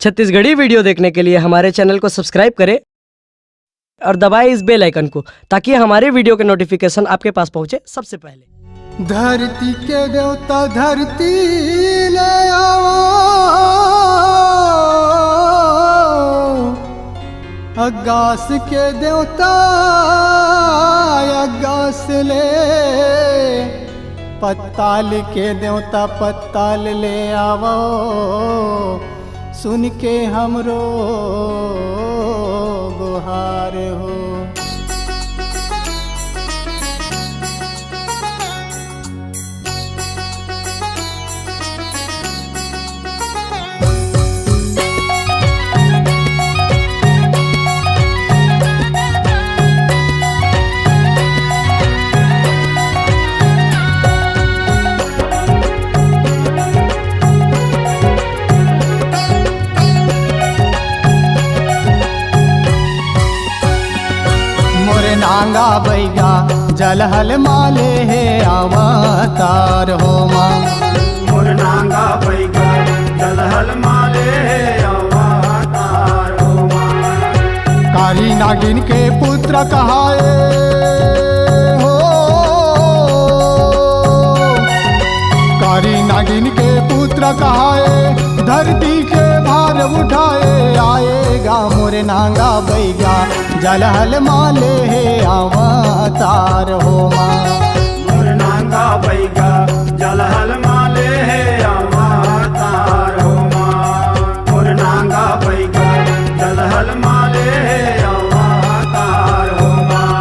Chhattisgarhi video देखने के लिए हमारे चैनल को सब्सक्राइब करें और दबाएं इस बेल आइकन को ताकि हमारे वीडियो के नोटिफिकेशन आपके पास पहुंचे सबसे पहले। धरती के देवता धरती ले आओ, आकाश के देवता आकाश ले, पत्ताल के देवता पत्ताल ले आवो, सुन के हमरो गुहार हो। नांगा बैगा जलहल माले है अवतार हो माँ, मोर नांगा बैगा जलहल माले है अवतार हो माँ। कारी नागिन के पुत्र कहाए हो, कारी नागिन के पुत्र कहाए, धरती के भार उठाए, आएगा मोरे नांगा बैगा जलहल माले है अवतार हो माँ। मोर नांगा बैगा जलहल माले है अवतार हो माँ। मोर नांगा बैगा जलहल माले है अवतार हो माँ।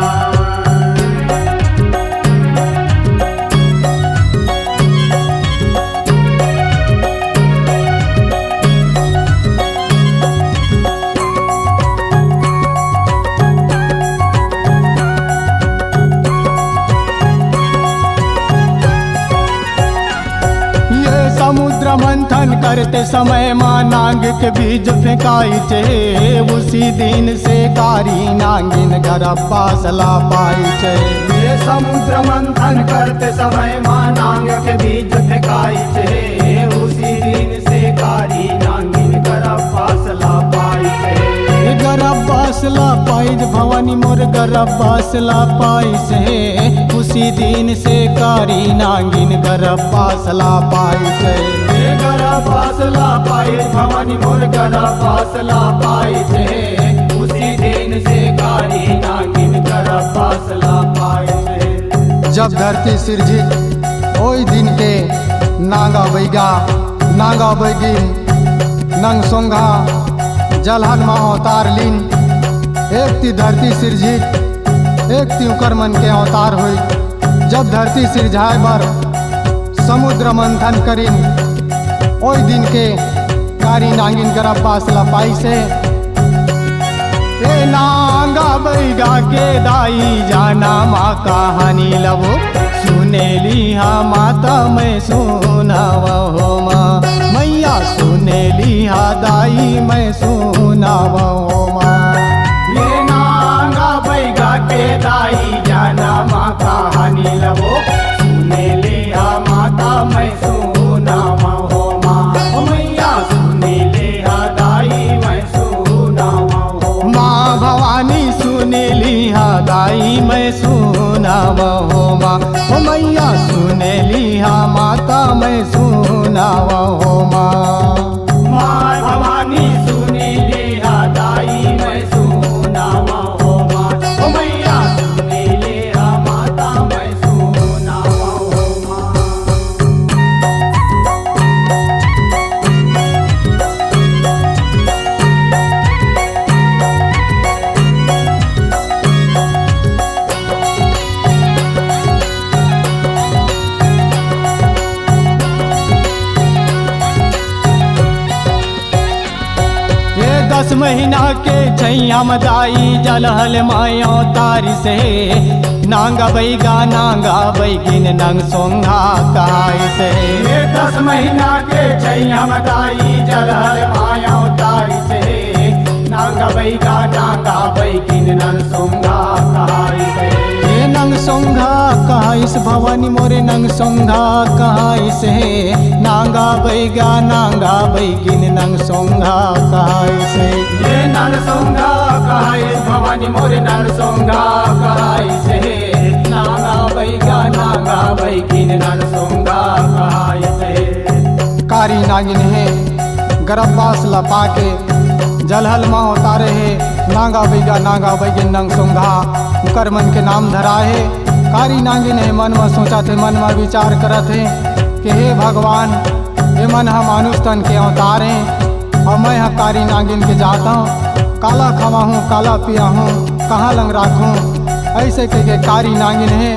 समुद्र मंथन करते समय माँ नांग के बीज फेंकाई चे, उसी दिन से कारी नागिन गरब्बा सला पाई चे। ये समुद्र मंथन करते समय माँ नांग के बीज फेंकाई चे, उसी दिन से कारी नागिन गरब्बा सला पाई चे। गरब्बा सला पाई भवानी मोर गरब्बा सला पाई से, उसी दिन से कारी नागिन गरब्बा सला पाई चे। गरब्बा सला पाई भवानी मोर गरब्बा सला पाई थे, उसी दिन से कारी नागिन गरब्बा सला पाई थे। जब धरती सिरजित ओई दिन के नांगा बैगा नांगा बैगिन नंग सोंगा जलहन माँ अवतार लीन, एक ती धरती सिरजित एक ती उकर मन के अवतार हुई। जब धरती सिरझाए बर समुद्र मंथन करीन, ओई दिन के कारी नागिन गरब्बा सला पाई से। ए नांगा बैगा के दाई जाना माँ कहानी लवो, सुने लिहा माता मैं सुनाव हो माँ, मैया सुने लिहा दाई मैं सुनाव हो माँ। ये नांगा बैगा के दाई जाना माँ कहानी लवो, सुने लिहा माता मैं सुनाव हो माँ, मैया सुने लिहा दाई मैं सुनाव हो माँ। भवानी सुने लिहा दाई मैं सुनाव हो माँ, ओ मैया सुने लिहा माता मैं सुनाव हो माँ। माँ भवानी सुने लिहा दाई मैं सुनाव हो माँ, ओ मैया सुने लिहा माता मैं सुनाव हो माँ। ये 10 महीना के छैया मदाई जलहल माया तारी से, नांगा बैगा नांगा बैगिन नंग सोंगा कहाई से। ये 10 महीना के छैया मदाई जलहल माया तारी से, नांगा बैगा नांगा बैगिन नंग सोंगा कहाई से। ये नंग सोंगा कहाँ इस भवानी मोरे नंग सोंगा कहाँ इस है नांगा बैगिन नंग सोंगा कहाँ इस है ये नरसोंगा कहाई भवानी मोरे नरसोंगा कहाई से नागा बैगिन नरसोंगा कहाई से कारी नागिन है गरब्बास लपा के जलहल माँ उतारे है नागा बैगिन नंग सोंगा कर मन के नाम धरा है कारी नागिन है मन में सोचा थे मन में विचार करत है कि हे भगवान ये मन हम मानुष तन के अवतार हैं और मैं यहाँ कारी नागिन के जाता हूँ काला खवा हूँ काला पिया हूँ कहाँ लंग राखूँ ऐसे कह के कारी नागिन है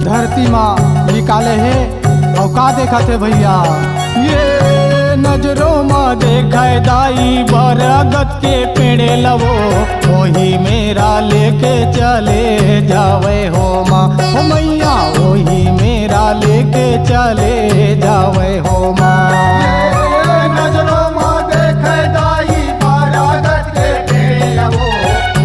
धरती माँ निकाले है और का देखा थे भैया ये नजरों माँ देखा दाई बरगद के पेड़े लवो वही मेरा लेके चले जावे हो माँ हो मैया वही मेरा लेके चले जावे हो माँ नजरों माँ देखे दाई बरगद के पेड़ लवो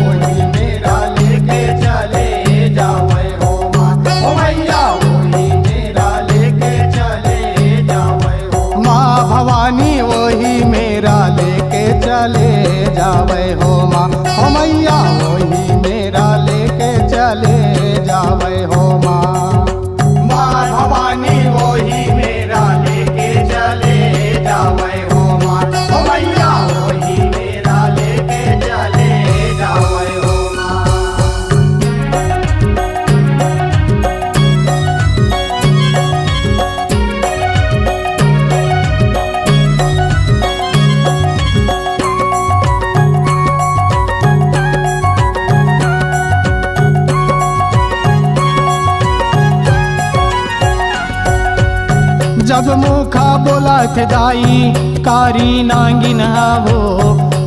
वही मेरा लेके चले जावे हो माँ ओ मैया वही मेरा लेके चले जावे हो माँ भवानी वही मेरा लेके चले जावे हो माँ हो मैया वही मेरा लेके चले जावे हो माँ माँ भवानी वही मेरा लेके चले जावे हो माँ ओ मैया वही मेरा लेके चले जावे हो माँ जब मुखा बोला थे दाई कारी नागिन वो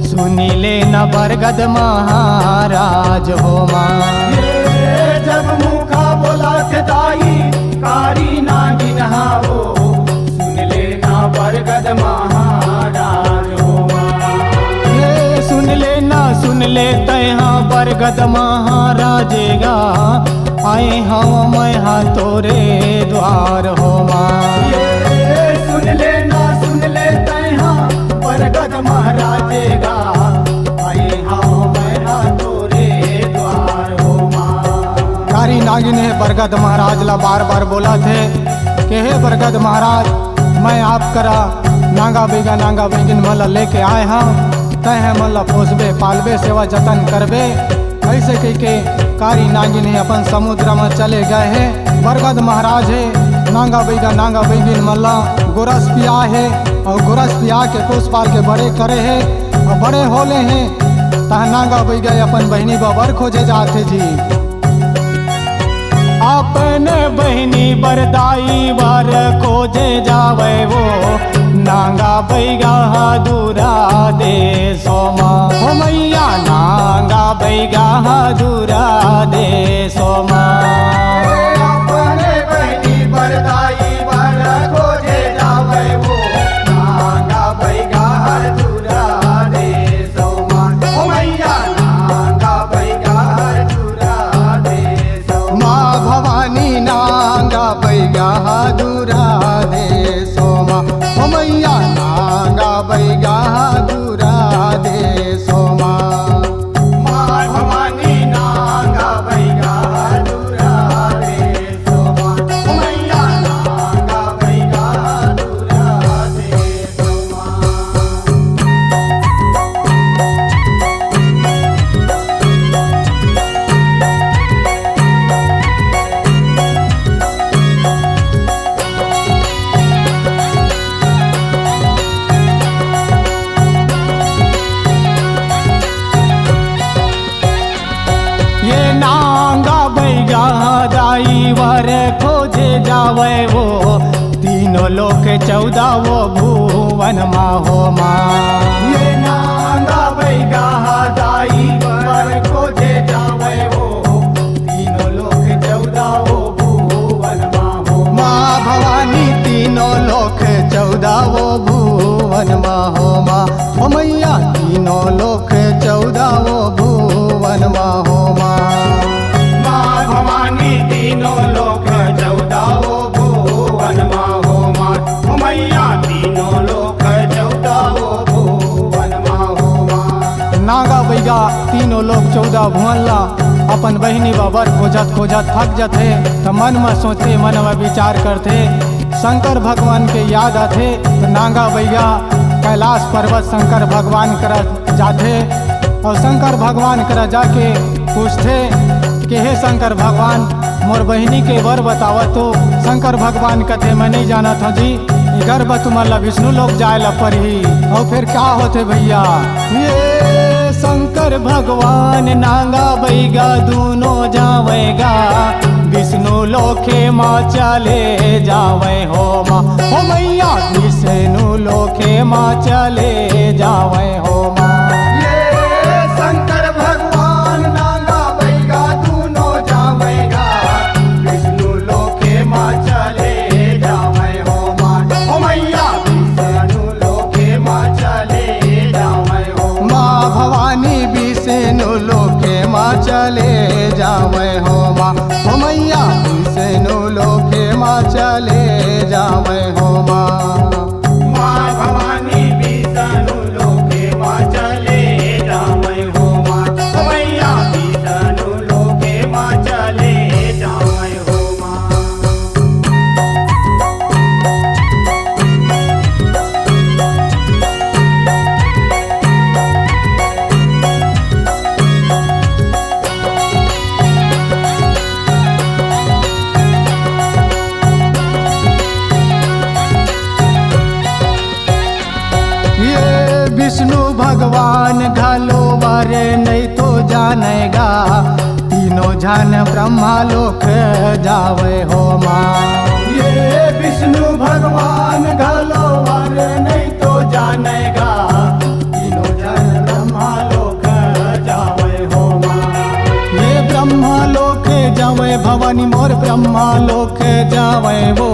सुनी ले न बरगद महाराज हो माँ ये जब मुखा बोला के दाई कारी नागिन वो सुन लेना बरगद महाराज हो माँ ये सुन ले तहाँ बरगद महाराजेगा आए हम मैं हाँ तोरे द्वार हो माँ ये सुन ले तैहा बरगद महाराजेगा आए हाँ मैं हाँ तोरे द्वार हो माँ कारी नागिन है बरगद महाराज ला बार बार बोला थे कि हे बरगद महाराज मैं आप करा नागा बैगिन मला लेके आए हम तय मला पोसबे पालबे सेवा जतन करबे ऐसे कह के कारी नागिन है अपन समुद्र में चले गए हैं बरगद महाराज है नागा बैगिन मल्ला गोरस पिया है और गोरस पिया के पोस पाल के बड़े करे हैं और बड़े होले हैं तह नागा बैगा अपन बहनी बाबर खोजे जाते जी अपने बहनी बरदाई बार खोजे जावे वो नागा बैगा दूरा दे सोमा हो मैया नागा बैगा दूरा दे सोमा अपने बहनी बरदाई बर खोजे जावे वो नागा बैगा दूरा दे सोमा ओ मैया नागा बैगा दूरा दे सोमा माँ भवानी नागा बैगा दूरा दे सोमा हो मैया नागा बैगा दूरा दे सोमा माँ भवानी नागा बैगा दूरा दे सोमा ओ मैया नागा बैगा दूरा दे सोमा ये नागा बैगा दाई वर खोजे जावे वो तीनों लोक 14 वो भुवन माँ हो माँ ये नागा बैगा दाई बर खोजे जावे वो तीनों लोक 14 वो भुवन माँ हो माँ भवानी तीनों लोक 14 वो भुवन माँ हो माँ हो मैया तीनों लोक 14 वो भुवन माँ हो माँ माँ भवानी तीनों लोक बैगा तीनों लोग 14 भुवनला अपन बहिनी बाबर खोजत खोजत थक जाते तो मन में सोचते मन में विचार करते शंकर भगवान के याद आते तो नांगा बैगा कैलाश पर्वत शंकर भगवान कर जाते और शंकर भगवान कर जाके पूछते कि हे शंकर भगवान मोर बहिनी के वर बतावा तो शंकर भगवान कहते मैं नहीं जाना था जी गर्भ तुम्हारा विष्णु लोग जाए ला पड़ी और फिर क्या होते भैया ये शंकर भगवान नांगा बैगा दोनों जावेगा विष्णु लोके माँ चले जावे हो माँ हो मैया विष्णु लोके माँ चले जावे हो माँ ये शंकर भगवान नांगा बैगा दोनों जावेगा विष्णु लोके माँ चले जावे हो माँ ओ मैया विष्णु लोके माँ चले जावे हो माँ भवानी विष्णु लोके माँ चले जावे हो माँ हो मैया विष्णु लोके माँ चले जावे हो माँ माँ भवानी विष्णु लोके माँ चले जावे हो माँ ओ मैया विष्णु लोके माँ चले जावे हो माँ ये विष्णु भगवान घालो बारे नहीं तो जानेगा तीनों जान ब्रह्मा लोक जावे हो माँ ये विष्णु भगवान घालो वर नहीं तो जानेगा तीनों जन ब्रह्मा लोक जावे हो माँ ये ब्रह्मा लोक जावे भवानी मोर ब्रह्मा लोक जावे वो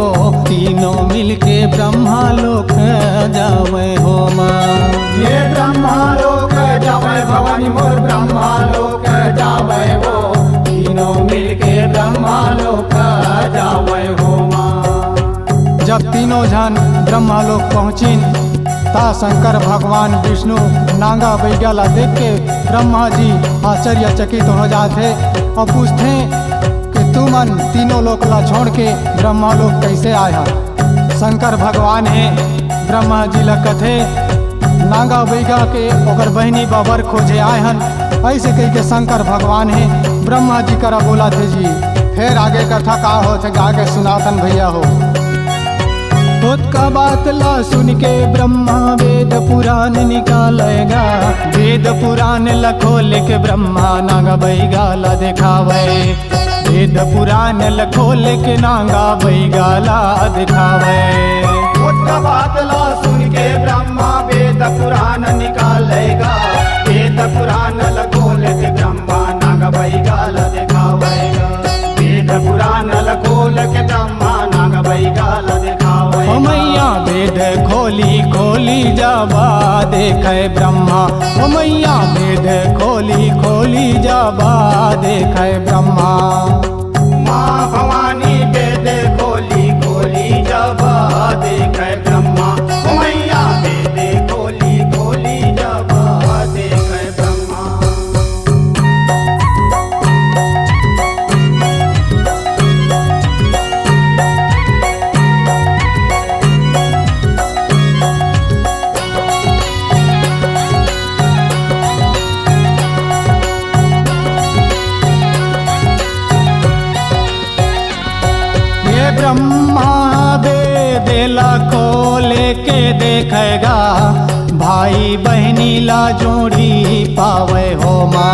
तीनों मिलके ब्रह्मा लोक जावे हो माँ ये ब्रह्मा लोक जावे भवानी मोर ब्रह्मा लोक जावे वो तीनों मिलके ब्रह्मा लोक जावे हो माँ जब तीनों जन ब्रह्मा लोक पहुँचिन ता शंकर भगवान विष्णु नांगा बैगला देख के ब्रह्मा जी आश्चर्यचकित हो जाते और पूछते कि तू मन तीनों लोक ला छोड़ के ब्रह्मा लोक कैसे आया शंकर भगवान है ब्रह्मा जी ला कथे नांगा बैगा के ओकर बहनी बाबर खोजे आए हन ऐसे कह के शंकर भगवान है ब्रह्मा जी करा बोला थे जी फिर आगे कथा का होते गा के सुनातन भैया हो खुद का बात ला सुन के ब्रह्मा वेद पुराण निकालेगा वेद पुराण ला खोल के ब्रह्मा नांगा बैगा ला दिखावे वेद पुराण ला खोल के नांगा बैगा ला दिखावे उठा बात ला सुन के ब्रह्मा वेद पुराण निकालेगा वेद पुराण खोल के ब्रह्मा नाग बैगाल दिखावेगा वेद पुराण खोल के ब्रह्मा नाग बैगाल दिखावेगा ओ मैया वेद खोली खोली जाबा देखे ब्रह्मा ओ मैया वेद खोली खोली जाबा देखे ब्रह्मा माँ भवानी वेद खोली खोली जब देखे ब्रह्मा ओ मैया वेद खोली खोली जब देखे ब्रह्मा ये ब्रह्मा वेदेला खोले के देखेगा भाई बहनी ला जोड़ी पावे हो माँ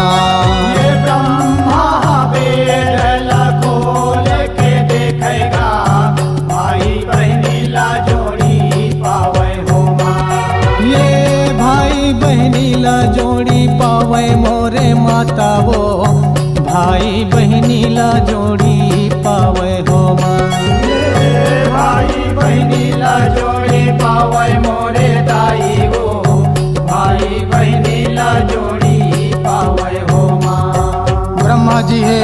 ये ब्रह्मा वेद खोल के देखेगा भाई बहनी ला जोड़ी पावे हो माँ ये भाई बहनी ला जोड़ी पावे मोरे माता वो भाई बहनी ला जोड़ी पावे हो माँ ये भाई बहनी ला जोड़ी पावे मोरे दाई हो भाई बहनी ला जोड़ी पावे हो माँ ब्रह्मा जी है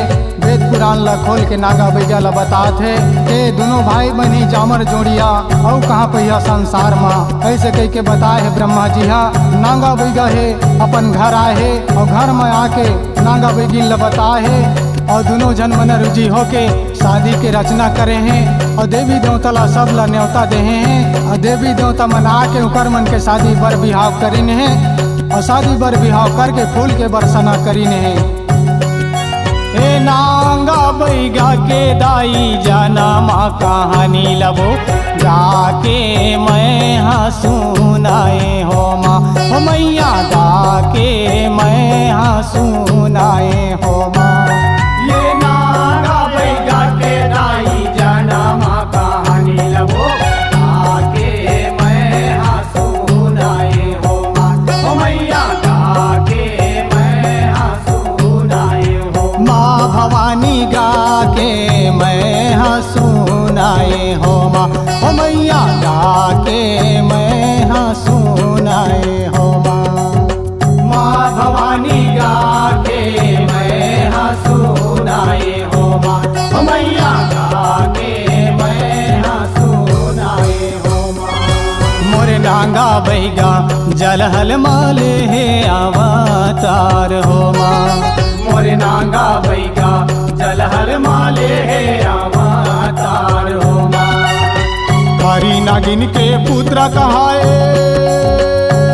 वेद पुराण ला खोल के नागा बैगा ला बतात है के दोनों भाई बहनी जामर जोड़िया और कहाँ पहिया संसार माँ ऐसे कह के बताए है ब्रह्मा जी हा नागा बैगा है अपन घर आए है और घर में आके नागा बैगिन ला बताए है और दोनों जन मन रुझी होके शादी के रचना करे हैं और देवी देवता ला सब ला न्योता दे हैं और देवी देवता मना के उकर मन के शादी बर बिहाव करीने हैं और शादी बर बिहाव करके फूल के बरसना करीने हैं। ए नांगा बैगा के दाई जाना माँ कहानी लबो जाके मैं हाँ सुनाए हो माँ हो मैया जाके मैं हाँ सुनाए हो माँ। ये नागा बैगा के दाई जाना माँ कहानी लबो आके मैं हाँ सुनाए हो माँ ओ मैया गाके मैं हाँ सुनाए हो माँ भवानी गा के मैं हाँ सुनाए हो माँ ओ मैया गा के मैं हाँ सुनाए हो माँ। माँ भवानी गाके मैं हाँ सुनाए हो माँ ओ मैया गाके मैं हाँ सुनाए हो माँ। मोरे नांगा बैगा जलहल माले है अवतार हो माँ। मोरे नांगा बैगा जलहर माले है अवतार हो माँ। हरी नागिन के पुत्र कहाए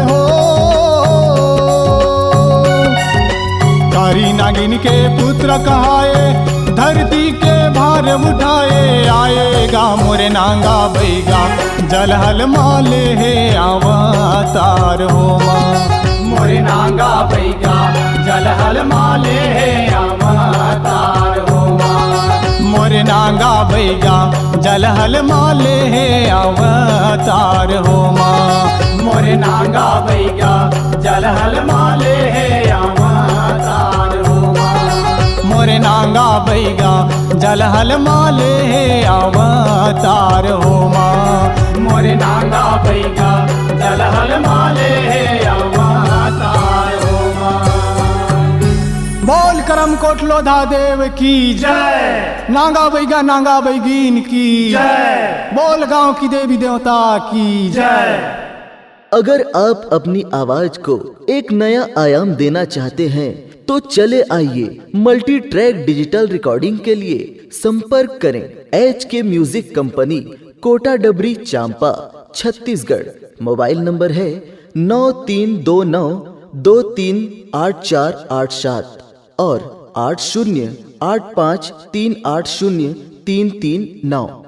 हो हरी नागिन के पुत्र कहाए धरती के भार उठाए आएगा मोरे नांगा बैगा जलहल माले है अवतार हो माँ। मोरे नांगा बैगा जलहल माले है अवतार हो माँ। मोरे नांगा बैगा जलहल माले है अवतार हो माँ। मोरे नांगा बैगा जलहल माले है अवतार हो माँ। मोरे नांगा बैगा जलहल माले है अवतार हो माँ। मोरे नांगा बैगा जलहल माले है अवतार हो माँ। बोल करम कोटलोधा देव की जय नांगा नांगा बैगीन की जय बोल गांव की देवी देवता की जय। अगर आप अपनी आवाज को एक नया आयाम देना चाहते हैं तो चले आइए मल्टी ट्रैक डिजिटल रिकॉर्डिंग के लिए संपर्क करें HK म्यूजिक कंपनी कोटा डबरी चांपा छत्तीसगढ़। मोबाइल नंबर है 9329238487 और 8085380339।